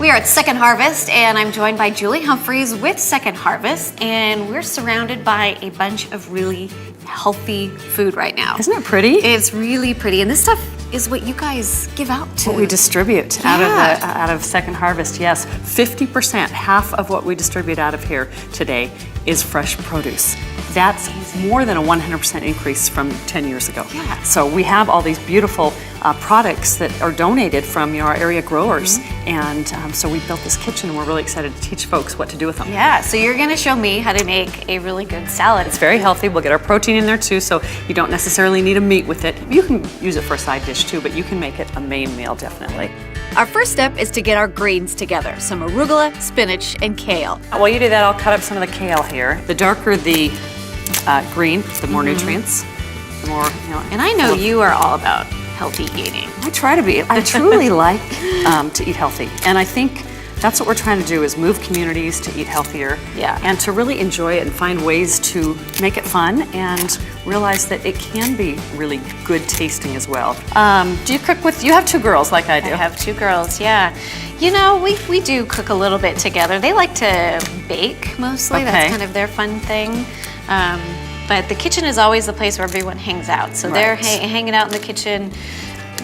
We are at Second Harvest, and I'm joined by Julie Humphreys with Second Harvest, and we're surrounded by a bunch of really healthy food right now. Isn't it pretty? It's really pretty, and this stuff is what you guys give out to. What we distribute out of Second Harvest, yes. 50%, half of what we distribute out of here today is fresh produce. That's more than a 100% increase from 10 years ago. Yeah. So we have all these beautiful products that are donated from our area growers, and so we built this kitchen, and we're really excited to teach folks what to do with them. Yeah, so you're gonna show me how to make a really good salad. It's very healthy. We'll get our protein in there too, so you don't necessarily need a meat with it. You can use it for a side dish too, but you can make it a main meal, definitely. Our first step is to get our greens together, some arugula, spinach, and kale. While you do that, I'll cut up some of the kale here. The darker the green, the more nutrients, the more, you know. And I know you are all about healthy eating. I try to be. I truly like to eat healthy, and I think that's what we're trying to do, is move communities to eat healthier, and to really enjoy it and find ways to make it fun and realize that it can be really good tasting as well. Do you cook with, you have two girls like I do? I have two girls, yeah. You know, we do cook a little bit together. They like to bake mostly. That's kind of their fun thing. But the kitchen is always the place where everyone hangs out. So they're hanging out in the kitchen,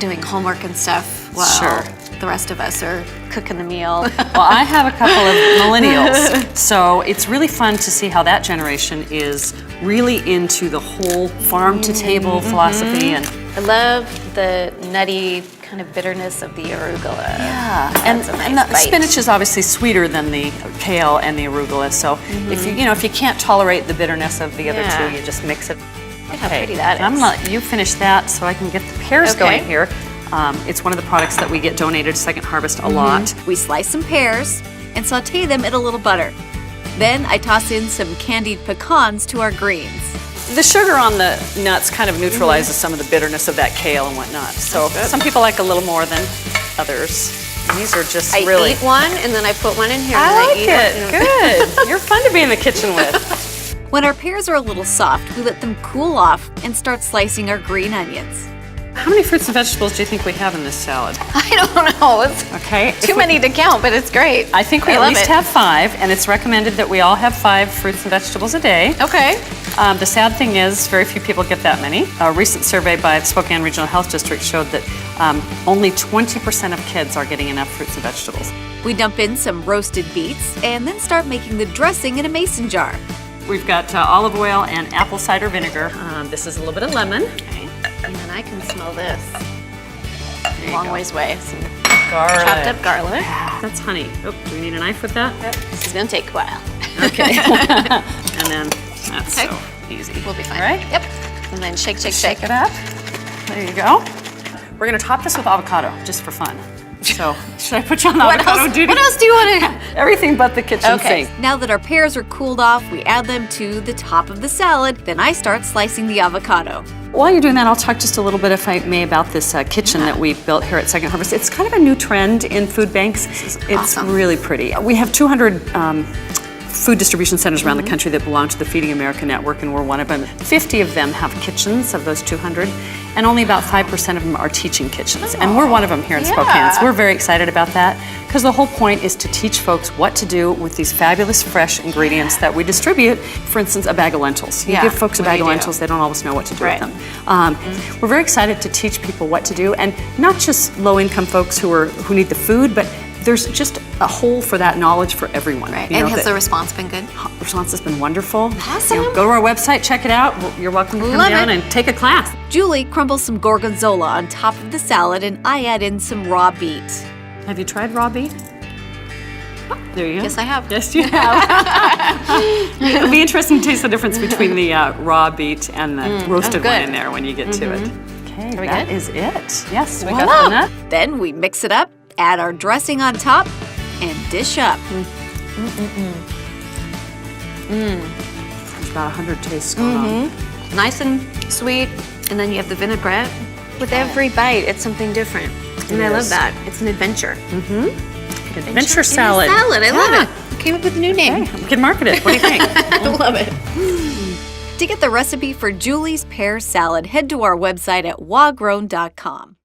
doing homework and stuff while the rest of us are cooking the meal. Well, I have a couple of millennials, so it's really fun to see how that generation is really into the whole farm-to-table philosophy. And I love the nutty kind of bitterness of the arugula. Yeah, and the spinach is obviously sweeter than the kale and the arugula. So if you can't tolerate the bitterness of the other two, you just mix it. Look how pretty that is. I'm gonna let you finish that so I can get the pears going here. It's one of the products that we get donated to Second Harvest a lot. We slice some pears and saute them in a little butter. Then I toss in some candied pecans to our greens. The sugar on the nuts kind of neutralizes some of the bitterness of that kale and whatnot. So some people like a little more than others. And these are just really... I eat one and then I put one in here. I like it. Good. You're fun to be in the kitchen with. When our pears are a little soft, we let them cool off and start slicing our green onions. How many fruits and vegetables do you think we have in this salad? I don't know. It's too many to count, but it's great. I think we at least have 5, and it's recommended that we all have 5 fruits and vegetables a day. Okay. The sad thing is, very few people get that many. A recent survey by the Spokane Regional Health District showed that only 20% of kids are getting enough fruits and vegetables. We dump in some roasted beets and then start making the dressing in a mason jar. We've got olive oil and apple cider vinegar. This is a little bit of lemon. Okay. And then I can smell this. Long ways away. Some garlic. Chopped up garlic. That's honey. Oh, do we need a knife with that? Yep. This is gonna take a while. Okay. And then that's so easy. We'll be fine. Right? Yep. And then shake, shake, shake it up. There you go. We're gonna top this with avocado, just for fun. So, should I put you on the avocado duty? What else do you want to? Everything but the kitchen sink. Now that our pears are cooled off, we add them to the top of the salad. Then I start slicing the avocado. While you're doing that, I'll talk just a little bit, if I may, about this kitchen that we built here at Second Harvest. It's kind of a new trend in food banks. It's really pretty. We have 200 food distribution centers around the country that belong to the Feeding America Network, and we're one of them. 50 of them have kitchens, of those 200, and only about 5% of them are teaching kitchens. And we're one of them here in Spokane, so we're very excited about that, because the whole point is to teach folks what to do with these fabulous fresh ingredients that we distribute. For instance, a bag of lentils. You give folks a bag of lentils, they don't always know what to do with them. We're very excited to teach people what to do, and not just low-income folks who need the food, but there's just a hole for that knowledge for everyone. Right. And has the response been good? The response has been wonderful. Awesome. Go to our website, check it out. You're welcome to come down and take a class. Julie crumbles some gorgonzola on top of the salad, and I add in some raw beet. Have you tried raw beet? There you go. Yes, I have. Yes, you have. It'll be interesting to taste the difference between the raw beet and the roasted one in there when you get to it. Okay, that is it. Yes, we got the nut. Then we mix it up, add our dressing on top, and dish up. There's about 100 tastes going on. Nice and sweet, and then you have the vinaigrette. With every bite, it's something different. And I love that. It's an adventure. Adventure salad. Salad, I love it. Came up with a new name. Okay, we can market it. What do you think? I love it. To get the recipe for Julie's pear salad, head to our website at wagrown.com.